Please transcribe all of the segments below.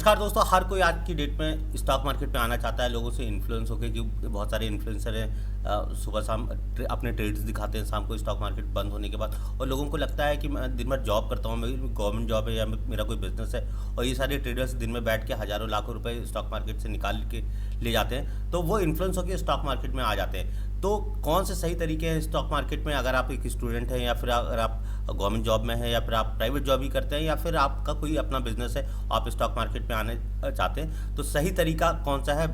नमस्कार दोस्तों, हर कोई आज की डेट में स्टॉक मार्केट में आना चाहता है। लोगों से इन्फ्लुएंस होकर जो बहुत सारे इन्फ्लुएंसर हैं, सुबह शाम अपने ट्रेड्स दिखाते हैं शाम को स्टॉक मार्केट बंद होने के बाद। और लोगों को लगता है कि मैं दिन भर जॉब करता हूँ, मेरी गवर्नमेंट जॉब है या मेरा कोई बिजनेस है, और ये सारे ट्रेडर्स दिन में बैठ के हज़ारों लाखों रुपए स्टॉक मार्केट से निकाल के ले जाते हैं, तो वो इन्फ्लुएंस होकर स्टॉक मार्केट में आ जाते हैं। तो कौन से सही तरीके हैं स्टॉक मार्केट में? अगर आप एक स्टूडेंट हैं, या फिर अगर आप गवर्नमेंट जॉब में हैं, या फिर आप प्राइवेट जॉब ही करते हैं, या फिर आपका कोई अपना बिजनेस है, आप स्टॉक मार्केट में आने चाहते हैं, तो सही तरीका कौन सा है?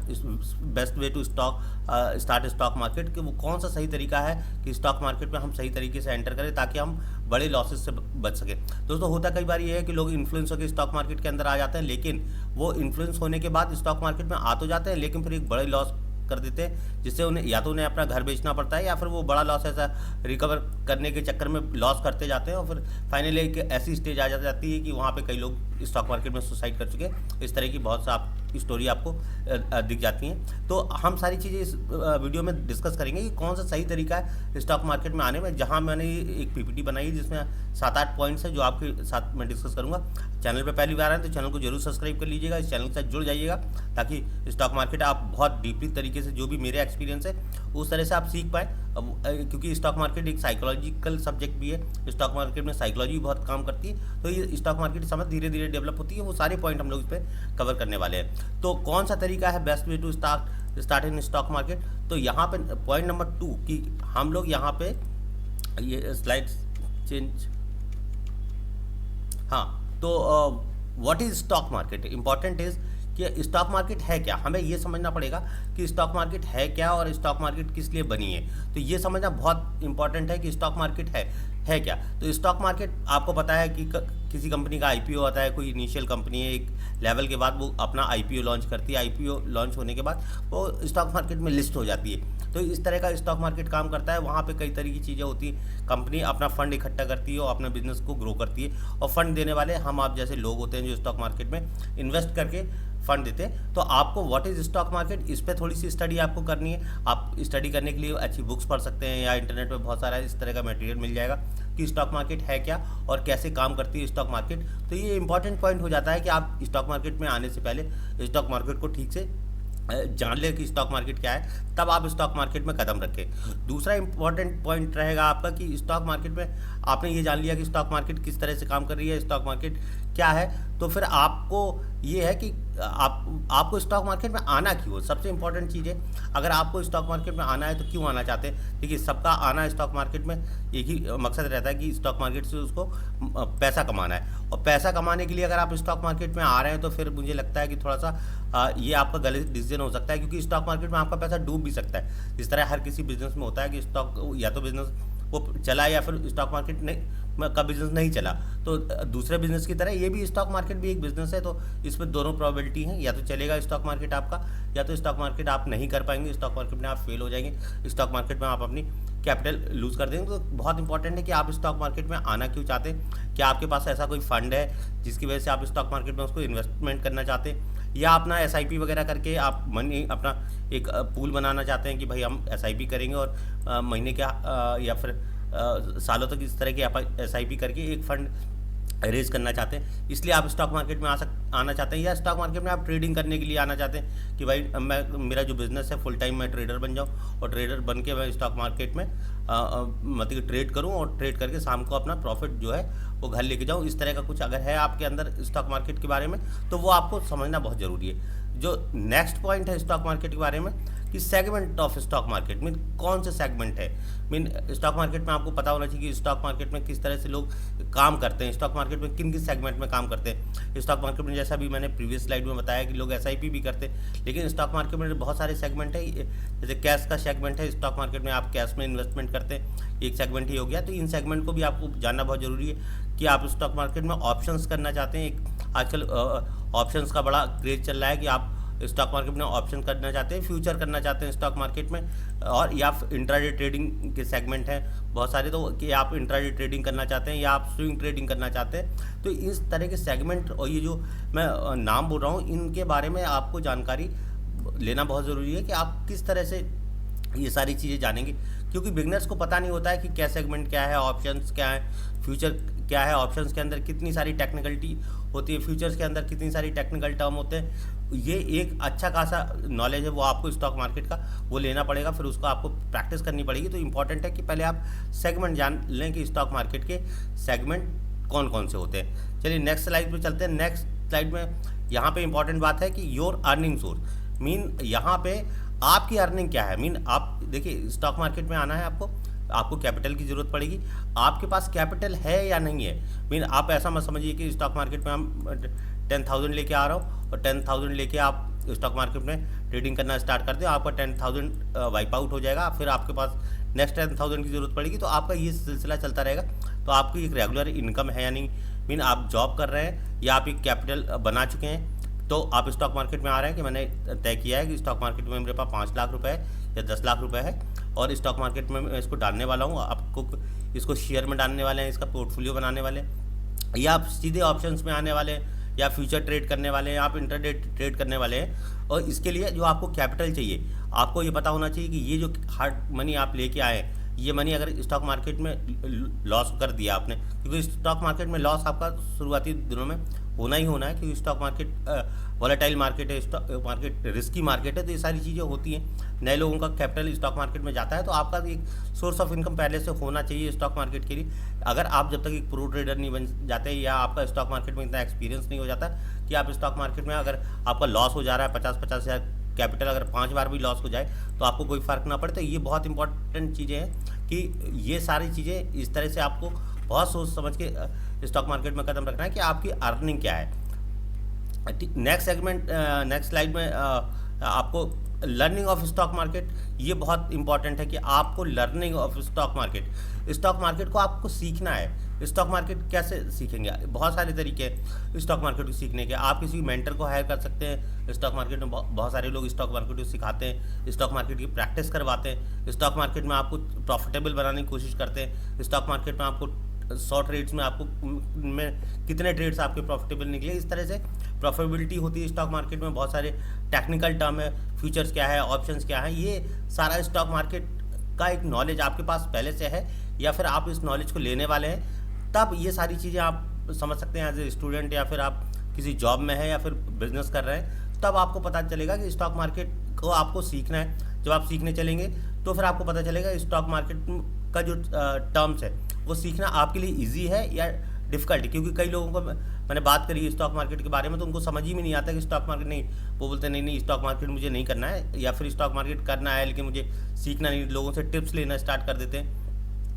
Best way to start stock market, कि वो कौन सा सही तरीका है कि स्टॉक मार्केट में हम सही तरीके से एंटर करें ताकि हम बड़े लॉसेस से बच सकें। दोस्तों, होता कई बार ये है कि लोग इन्फ्लुएंस होकर स्टॉक मार्केट के अंदर आ जाते हैं, लेकिन वो इन्फ्लुएंस होने के बाद स्टॉक मार्केट में आ तो जाते हैं, लेकिन फिर एक बड़े लॉस कर देते हैं, जिससे उन्हें या तो उन्हें अपना घर बेचना पड़ता है, या फिर वो बड़ा लॉस ऐसा रिकवर करने के चक्कर में लॉस करते जाते हैं, और फिर फाइनली एक ऐसी स्टेज आ जाती है कि वहाँ पे कई लोग स्टॉक मार्केट में सुसाइड कर चुके हैं। इस तरह की बहुत सा स्टोरी आपको दिख जाती हैं। तो हम सारी चीज़ें इस वीडियो में डिस्कस करेंगे कि कौन सा सही तरीका है स्टॉक मार्केट में आने में। जहाँ मैंने एक पीपीटी बनाई है जिसमें 7-8 पॉइंट्स है जो आपके साथ मैं डिस्कस करूँगा। चैनल पे पहली बार आए तो चैनल को जरूर सब्सक्राइब कर लीजिएगा, इस चैनल के साथ जुड़ जाइएगा, ताकि स्टॉक मार्केट आप बहुत डीपली तरीके से, जो भी मेरे एक्सपीरियंस है उस तरह से आप सीख पाएँ। क्योंकि स्टॉक मार्केट एक साइकोलॉजिकल सब्जेक्ट भी है, स्टॉक मार्केट में साइकोलॉजी भी बहुत काम करती है। तो ये स्टॉक मार्केट समझ धीरे धीरे डेवलप होती है, वो सारे पॉइंट हम लोग इस पर कवर करने वाले हैं। तो कौन सा तरीका है best way to start in stock market? तो यहाँ पे पॉइंट नंबर 2 कि हम लोग यहाँ पे ये स्लाइड चेंज, हाँ, तो what is stock market? Important is कि स्टॉक मार्केट है क्या। हमें ये समझना पड़ेगा कि स्टॉक मार्केट है क्या और स्टॉक मार्केट किस लिए बनी है। तो ये समझना बहुत इंपॉर्टेंट है कि स्टॉक मार्केट है क्या। तो स्टॉक मार्केट आपको पता है कि किसी कंपनी का आईपीओ आता है, कोई इनिशियल कंपनी है, एक लेवल के बाद वो अपना आईपीओ लॉन्च करती है। आईपीओ लॉन्च होने के बाद वो स्टॉक मार्केट में लिस्ट हो जाती है। तो इस तरह का स्टॉक मार्केट काम करता है। वहाँ पे कई तरह की चीज़ें होती हैं। कंपनी अपना फंड इकट्ठा करती है और अपने बिजनेस को ग्रो करती है, और फंड देने वाले हम आप जैसे लोग होते हैं जो स्टॉक मार्केट में इन्वेस्ट करके फंड देते हैं। तो आपको व्हाट इज स्टॉक मार्केट, इस पर थोड़ी सी स्टडी आपको करनी है। आप स्टडी करने के लिए अच्छी बुक्स पढ़ सकते हैं, या इंटरनेट पे बहुत सारा इस तरह का मटेरियल मिल जाएगा कि स्टॉक मार्केट है क्या और कैसे काम करती है स्टॉक मार्केट। तो ये इंपॉर्टेंट पॉइंट हो जाता है कि आप स्टॉक मार्केट में आने से पहले स्टॉक मार्केट को ठीक से जान ले कि स्टॉक मार्केट क्या है, तब आप स्टॉक मार्केट में कदम रखें। दूसरा इंपॉर्टेंट पॉइंट रहेगा आपका कि स्टॉक मार्केट में आपने ये जान लिया कि स्टॉक मार्केट किस तरह से काम कर रही है, स्टॉक मार्केट क्या है, तो फिर आपको ये है कि आपको स्टॉक मार्केट में आना क्यों। सबसे इंपॉर्टेंट चीज़ है, अगर आपको स्टॉक मार्केट में आना है तो क्यों आना चाहते हैं। देखिए, सबका आना स्टॉक मार्केट में एक ही मकसद रहता है कि स्टॉक मार्केट से उसको पैसा कमाना है। और पैसा कमाने के लिए अगर आप स्टॉक मार्केट में आ रहे हैं तो फिर मुझे लगता है कि थोड़ा सा ये आपका गलत डिसीजन हो सकता है, क्योंकि स्टॉक मार्केट में आपका पैसा डूब भी सकता है। जिस तरह हर किसी बिजनेस में होता है कि स्टॉक या तो बिजनेस वो चला, या फिर स्टॉक मार्केट का बिजनेस नहीं चला। तो दूसरे बिजनेस की तरह ये भी स्टॉक मार्केट भी एक बिजनेस है। तो इसमें दोनों प्रोबेबिलिटी हैं, या तो चलेगा स्टॉक मार्केट आपका, या तो स्टॉक मार्केट आप नहीं कर पाएंगे, स्टॉक मार्केट में आप फेल हो जाएंगे, स्टॉक मार्केट में आप अपनी कैपिटल लूज कर देंगे। तो बहुत इंपॉर्टेंट है कि आप स्टॉक मार्केट में आना क्यों चाहते हैं। क्या आपके पास ऐसा कोई फंड है जिसकी वजह से आप स्टॉक मार्केट में उसको इन्वेस्टमेंट करना चाहते हैं, या अपना एसआईपी वगैरह करके आप मनी अपना एक पूल बनाना चाहते हैं कि भाई हम एसआईपी करेंगे और महीने के या फिर सालों तक इस तरह की एसआईपी करके एक फंड रेज करना चाहते हैं, इसलिए आप स्टॉक मार्केट में आना चाहते हैं। या स्टॉक मार्केट में आप ट्रेडिंग करने के लिए आना चाहते हैं कि भाई मेरा जो बिज़नेस है फुल टाइम मैं ट्रेडर बन जाऊं, और ट्रेडर बन के मैं स्टॉक मार्केट में मतलब ट्रेड करूं, और ट्रेड करके शाम को अपना प्रॉफिट जो है वो घर लेके जाऊं। इस तरह का कुछ अगर है आपके अंदर स्टॉक मार्केट के बारे में, तो वो आपको समझना बहुत ज़रूरी है। जो नेक्स्ट पॉइंट है स्टॉक मार्केट के बारे में कि segment of stock market mean कौन से सेगमेंट है। मीन स्टॉक मार्केट में आपको पता होना चाहिए कि स्टॉक मार्केट में किस तरह से लोग काम करते हैं, स्टॉक मार्केट में किन किन सेगमेंट में काम करते हैं। स्टॉक मार्केट में जैसा भी मैंने प्रीवियस स्लाइड में बताया कि लोग एसआईपी भी करते हैं, लेकिन स्टॉक मार्केट में बहुत सारे सेगमेंट है। जैसे कैश का सेगमेंट है, स्टॉक मार्केट में आप कैश में इन्वेस्टमेंट करते हैं, एक सेगमेंट ही हो गया। तो इन सेगमेंट को भी आपको जानना बहुत जरूरी है कि आप स्टॉक मार्केट में ऑप्शंस करना चाहते हैं। एक आजकल ऑप्शंस का बड़ा क्रेज चल रहा है कि आप स्टॉक मार्केट में ऑप्शन करना चाहते हैं, फ्यूचर करना चाहते हैं स्टॉक मार्केट में, और या इंट्राडे ट्रेडिंग के सेगमेंट हैं बहुत सारे। तो कि आप इंट्राडे ट्रेडिंग करना चाहते हैं या आप स्विंग ट्रेडिंग करना चाहते हैं। तो इस तरह के सेगमेंट और ये जो मैं नाम बोल रहा हूँ, इनके बारे में आपको जानकारी लेना बहुत ज़रूरी है कि आप किस तरह से ये सारी चीज़ें जानेंगे। क्योंकि बिगनर्स को पता नहीं होता है कि क्या सेगमेंट क्या है, ऑप्शंस क्या है, फ्यूचर क्या है, ऑप्शंस के अंदर कितनी सारी टेक्निकलिटी होती है, फ्यूचर्स के अंदर कितनी सारी टेक्निकल टर्म होते हैं। ये एक अच्छा खासा नॉलेज है, वो आपको स्टॉक मार्केट का वो लेना पड़ेगा, फिर उसको आपको प्रैक्टिस करनी पड़ेगी। तो इंपॉर्टेंट है कि पहले आप सेगमेंट जान लें कि स्टॉक मार्केट के सेगमेंट कौन कौन से होते हैं। चलिए नेक्स्ट स्लाइड पे चलते हैं। नेक्स्ट स्लाइड में यहाँ पे इंपॉर्टेंट बात है कि योर अर्निंग सोर्स, मीन यहाँ पे आपकी अर्निंग क्या है। मीन आप देखिए स्टॉक मार्केट में आना है आपको कैपिटल की ज़रूरत पड़ेगी। आपके पास कैपिटल है या नहीं है। मीन आप ऐसा मत समझिए कि स्टॉक मार्केट में हम 10,000 लेके आ रहा हूँ और 10,000 लेके आप स्टॉक मार्केट में ट्रेडिंग करना स्टार्ट कर दें, आपका 10,000 वाइप आउट हो जाएगा, फिर आपके पास नेक्स्ट 10,000 की ज़रूरत पड़ेगी। तो आपका ये सिलसिला चलता रहेगा। तो आपकी एक रेगुलर इनकम है या नहीं, मीन आप जॉब कर रहे हैं या आप एक कैपिटल बना चुके हैं, तो आप स्टॉक मार्केट में आ रहे हैं कि मैंने तय किया है कि स्टॉक मार्केट में मेरे पास 5 लाख रुपए है या 10 लाख रुपए है और स्टॉक मार्केट में मैं इसको डालने वाला हूँ। आपको इसको शेयर में डालने वाले हैं, इसका पोर्टफोलियो बनाने वाले हैं, या आप सीधे ऑप्शंस में आने वाले हैं, या फ्यूचर ट्रेड करने वाले हैं, आप इंटरडे ट्रेड करने वाले हैं। और इसके लिए जो आपको कैपिटल चाहिए, आपको ये पता होना चाहिए कि ये जो हार्ड मनी आप लेके आए, ये मनी अगर स्टॉक मार्केट में लॉस कर दिया आपने, क्योंकि स्टॉक मार्केट में लॉस आपका शुरुआती दिनों में होना ही होना है, क्योंकि स्टॉक मार्केट वॉलेटाइल मार्केट है, स्टॉक मार्केट रिस्की मार्केट है, तो ये सारी चीज़ें होती हैं। नए लोगों का कैपिटल स्टॉक मार्केट में जाता है, तो आपका एक सोर्स ऑफ इनकम पहले से होना चाहिए स्टॉक मार्केट के लिए। अगर आप जब तक एक प्रो ट्रेडर नहीं बन जाते या आपका स्टॉक मार्केट में इतना एक्सपीरियंस नहीं हो जाता कि आप स्टॉक मार्केट में अगर आपका लॉस हो जा रहा है 50-50 हज़ार कैपिटल, अगर 5 बार भी लॉस हो जाए तो आपको कोई फ़र्क ना पड़े। तो ये बहुत इंपॉर्टेंट चीज़ें हैं कि ये सारी चीज़ें इस तरह से आपको बहुत सोच समझ के स्टॉक मार्केट में कदम रखना है कि आपकी अर्निंग क्या है। नेक्स्ट स्लाइड में आपको लर्निंग ऑफ स्टॉक मार्केट, ये बहुत इंपॉर्टेंट है कि आपको लर्निंग ऑफ स्टॉक मार्केट को आपको सीखना है। स्टॉक मार्केट कैसे सीखेंगे, बहुत सारे तरीके हैं स्टॉक मार्केट को सीखने के। आप किसी मेंटर को हायर कर सकते हैं। स्टॉक मार्केट में बहुत सारे लोग स्टॉक मार्केट को सिखाते हैं, स्टॉक मार्केट की प्रैक्टिस करवाते हैं, स्टॉक मार्केट में आपको प्रॉफिटेबल बनाने की कोशिश करते हैं। स्टॉक मार्केट में आपको 100 ट्रेड्स में आपको में कितने ट्रेड्स आपके प्रॉफिटेबल निकले, इस तरह से प्रॉफिटेबिलिटी होती है स्टॉक मार्केट में। बहुत सारे टेक्निकल टर्म है, फ्यूचर्स क्या है, ऑप्शंस क्या है, ये सारा स्टॉक मार्केट का एक नॉलेज आपके पास पहले से है या फिर आप इस नॉलेज को लेने वाले हैं, तब ये सारी चीज़ें आप समझ सकते हैं एज ए स्टूडेंट, या फिर आप किसी जॉब में है या फिर बिजनेस कर रहे हैं, तब आपको पता चलेगा कि स्टॉक मार्केट को आपको सीखना है। जब आप सीखने चलेंगे तो फिर आपको पता चलेगा स्टॉक मार्केट का जो टर्म्स है वो सीखना आपके लिए ईजी है या डिफ़िकल्ट है। क्योंकि कई लोगों को मैंने बात करी स्टॉक मार्केट के बारे में, तो उनको समझ ही में नहीं आता कि स्टॉक मार्केट नहीं, वो बोलते हैं नहीं स्टॉक मार्केट मुझे नहीं करना है, या फिर स्टॉक मार्केट करना है लेकिन मुझे सीखना नहीं, लोगों से टिप्स लेना स्टार्ट कर देते हैं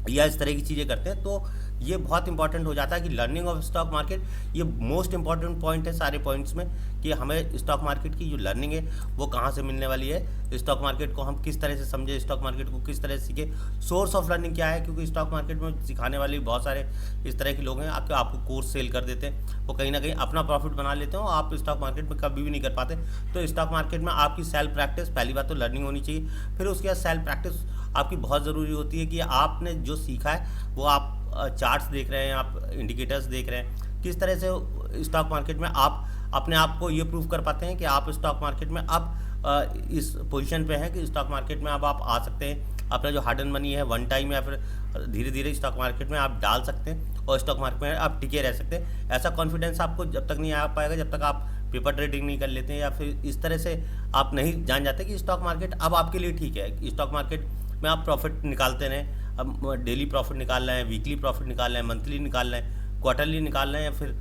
या इस तरह की चीज़ें करते हैं। तो ये बहुत इंपॉर्टेंट हो जाता है कि लर्निंग ऑफ स्टॉक मार्केट, ये मोस्ट इंपॉर्टेंट पॉइंट है सारे पॉइंट्स में, कि हमें स्टॉक मार्केट की जो लर्निंग है वो कहाँ से मिलने वाली है, स्टॉक मार्केट को हम किस तरह से समझे, स्टॉक मार्केट को किस तरह से सीखे, सोर्स ऑफ लर्निंग क्या है। क्योंकि स्टॉक मार्केट में सिखाने वाले बहुत सारे इस तरह के लोग हैं, आपको कोर्स सेल कर देते हैं, वो कहीं ना कहीं अपना प्रॉफिट बना लेते हैं, आप स्टॉक मार्केट में कभी भी नहीं कर पाते। तो स्टॉक मार्केट में आपकी सेल्फ प्रैक्टिस, पहली बात तो लर्निंग होनी चाहिए, फिर उसके बाद सेल्फ प्रैक्टिस आपकी बहुत ज़रूरी होती है कि आपने जो सीखा है वो आप चार्ट्स देख रहे हैं, आप इंडिकेटर्स देख रहे हैं, किस तरह से स्टॉक मार्केट में आप अपने आप को ये प्रूव कर पाते हैं कि आप स्टॉक मार्केट में अब इस पोजीशन पे हैं कि स्टॉक मार्केट में अब आप आ सकते हैं। अपना जो हार्ड एंड मनी है वन टाइम या फिर धीरे धीरे स्टॉक मार्केट में आप डाल सकते हैं और स्टॉक मार्केट में आप टिके रह सकते हैं। ऐसा कॉन्फिडेंस आपको जब तक नहीं आ पाएगा जब तक आप पेपर ट्रेडिंग नहीं कर लेते हैं, या फिर इस तरह से आप नहीं जान जाते कि स्टॉक मार्केट अब आपके लिए ठीक है। स्टॉक मार्केट में आप प्रॉफिट निकालते रहें, अब डेली प्रॉफिट निकाल रहे हैं, वीकली प्रॉफिट निकाल रहे हैं, मंथली निकाल रहे हैं, क्वार्टरली निकाल रहे हैं या फिर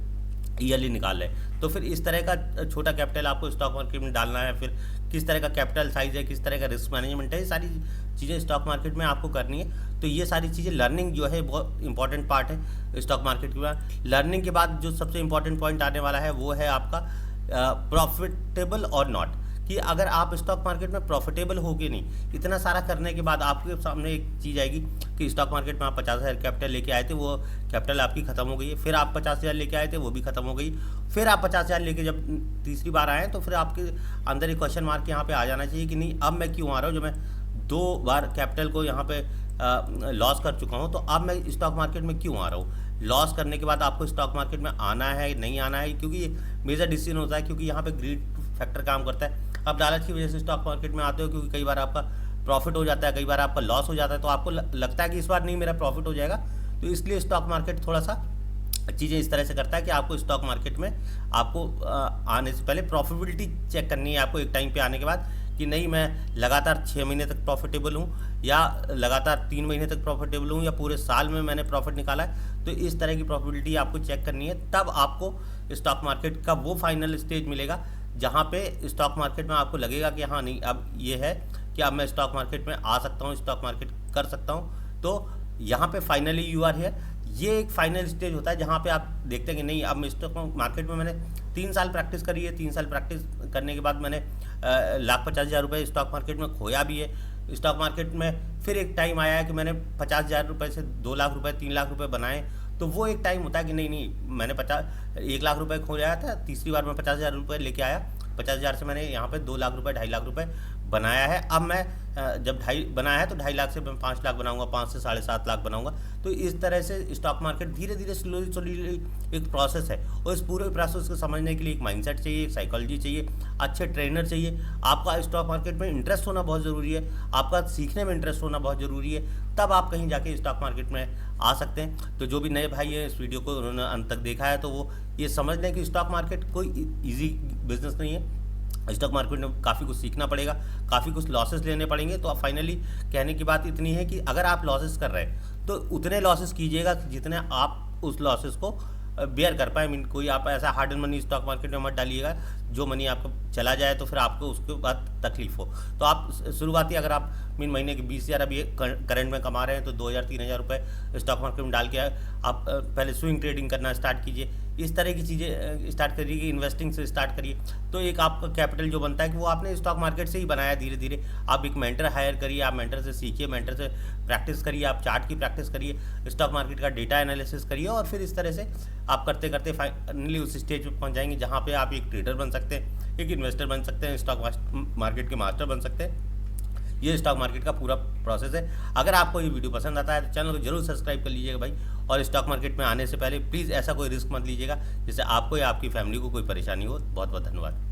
ईयरली निकाल रहे हैं। तो फिर इस तरह का छोटा कैपिटल आपको स्टॉक मार्केट में डालना है, फिर किस तरह का कैपिटल साइज है, किस तरह का रिस्क मैनेजमेंट है, ये सारी चीज़ें स्टॉक मार्केट में आपको करनी है। तो ये सारी चीज़ें लर्निंग जो है बहुत इंपॉर्टेंट पार्ट है स्टॉक मार्केट के बाद। लर्निंग के बाद जो सबसे इंपॉर्टेंट पॉइंट आने वाला है वो है आपका प्रॉफिटेबल और नॉट, कि अगर आप स्टॉक मार्केट में प्रॉफिटेबल होगे नहीं, इतना सारा करने के बाद आपके सामने एक चीज़ आएगी कि स्टॉक मार्केट में आप 50,000 कैपिटल लेके आए थे, वो कैपिटल आपकी ख़त्म हो गई है, फिर आप 50,000 लेके आए थे, वो भी ख़त्म हो गई, फिर आप 50,000 लेके जब तीसरी बार आए तो फिर आपके अंदर एक क्वेश्चन मार्क यहाँ पे आ जाना चाहिए कि नहीं अब मैं क्यों आ रहा हूँ, जो मैं 2 बार कैपिटल को यहाँ पे लॉस कर चुका हूँ, तो अब मैं स्टॉक मार्केट में क्यों आ रहा हूँ। लॉस करने के बाद आपको स्टॉक मार्केट में आना है नहीं आना है, क्योंकि ये मेजर डिसीजन होता है, क्योंकि यहाँ पे ग्रीड फैक्टर काम करता है। आप लालच की वजह से स्टॉक मार्केट में आते हो क्योंकि कई बार आपका प्रॉफिट हो जाता है, कई बार आपका लॉस हो जाता है, तो आपको लगता है कि इस बार नहीं मेरा प्रॉफिट हो जाएगा। तो इसलिए स्टॉक मार्केट थोड़ा सा चीज़ें इस तरह से करता है कि आपको स्टॉक मार्केट में आपको आने से पहले प्रॉफिटेबिलिटी चेक करनी है आपको एक टाइम पे आने के बाद, कि नहीं मैं लगातार 6 महीने तक प्रॉफिटेबल हूँ, या लगातार 3 महीने तक प्रॉफिटेबल हूँ, या पूरे साल में मैंने प्रॉफिट निकाला है। तो इस तरह की प्रॉफिटेबिलिटी आपको चेक करनी है, तब आपको स्टॉक मार्केट का वो फाइनल स्टेज मिलेगा जहाँ पे स्टॉक मार्केट में आपको लगेगा कि हाँ नहीं अब ये है कि अब मैं स्टॉक मार्केट में आ सकता हूँ, स्टॉक मार्केट कर सकता हूँ। तो यहाँ पे फाइनली यू आर हियर, ये एक फाइनल स्टेज होता है जहाँ पे आप देखते हैं कि नहीं अब मैं स्टॉक मार्केट में मैंने 3 साल प्रैक्टिस करी है, 3 साल प्रैक्टिस करने के बाद मैंने 1,50,000 रुपये स्टॉक मार्केट में खोया भी है। स्टॉक मार्केट में फिर एक टाइम आया है कि मैंने 50,000 रुपये से 2 लाख रुपये 3 लाख रुपये बनाए। तो वो एक टाइम होता है कि नहीं मैंने 1 लाख रुपये खोया था, तीसरी बार मैं 50,000 रुपये लेके आया, 50,000 से मैंने यहाँ पे 2 लाख रुपये 2.5 लाख रुपये बनाया है। अब मैं जब बनाया है तो 2.5 लाख से मैं 5 लाख बनाऊंगा, 5 से 7.5 लाख बनाऊंगा। तो इस तरह से स्टॉक मार्केट धीरे धीरे स्लोली एक प्रोसेस है, और इस पूरे प्रोसेस को समझने के लिए एक माइंडसेट चाहिए, एक साइकोलॉजी चाहिए, अच्छे ट्रेनर चाहिए। आपका स्टॉक मार्केट में इंटरेस्ट होना बहुत ज़रूरी है, आपका सीखने में इंटरेस्ट होना बहुत ज़रूरी है, तब आप कहीं जाके स्टॉक मार्केट में आ सकते हैं। तो जो भी नए भाई हैं इस वीडियो को उन्होंने अंत तक देखा है, तो वो ये समझ लें कि स्टॉक मार्केट कोई ईजी बिजनेस नहीं है। स्टॉक मार्केट में काफ़ी कुछ सीखना पड़ेगा, काफ़ी कुछ लॉसेस लेने पड़ेंगे। तो फाइनली कहने की बात इतनी है कि अगर आप लॉसेस कर रहे हैं तो उतने लॉसेस कीजिएगा जितने आप उस लॉसेस को बेयर कर पाए। मीन कोई आप ऐसा hard and money stock market में मत डालिएगा जो मनी आपको चला जाए तो फिर आपको उसके बाद तकलीफ हो। तो आप शुरुआती अगर आप महीने के 20,000 अभी करंट में कमा रहे हैं तो 2,000-3,000 रुपये स्टॉक मार्केट में डाल के आप पहले स्विंग ट्रेडिंग करना स्टार्ट कीजिए। इस तरह की चीज़ें स्टार्ट करिए कि इन्वेस्टिंग से स्टार्ट करिए। तो एक आपका कैपिटल जो बनता है कि वो आपने स्टॉक मार्केट से ही बनाया धीरे धीरे। आप एक मेंटर हायर करिए, आप मेंटर से सीखिए, मेंटर से प्रैक्टिस करिए, आप चार्ट की प्रैक्टिस करिए, स्टॉक मार्केट का डेटा एनालिसिस करिए, और फिर इस तरह से आप करते करते फाइनली उस स्टेज पर पहुँच जाएंगे जहाँ पर आप एक ट्रेडर बन सकते हैं, एक इन्वेस्टर बन सकते हैं, स्टॉक मार्केट के मास्टर बन सकते हैं। ये स्टॉक मार्केट का पूरा प्रोसेस है। अगर आपको ये वीडियो पसंद आता है तो चैनल को जरूर सब्सक्राइब कर लीजिएगा भाई, और स्टॉक मार्केट में आने से पहले प्लीज़ ऐसा कोई रिस्क मत लीजिएगा जिससे आपको या आपकी फैमिली को कोई परेशानी हो। बहुत बहुत धन्यवाद।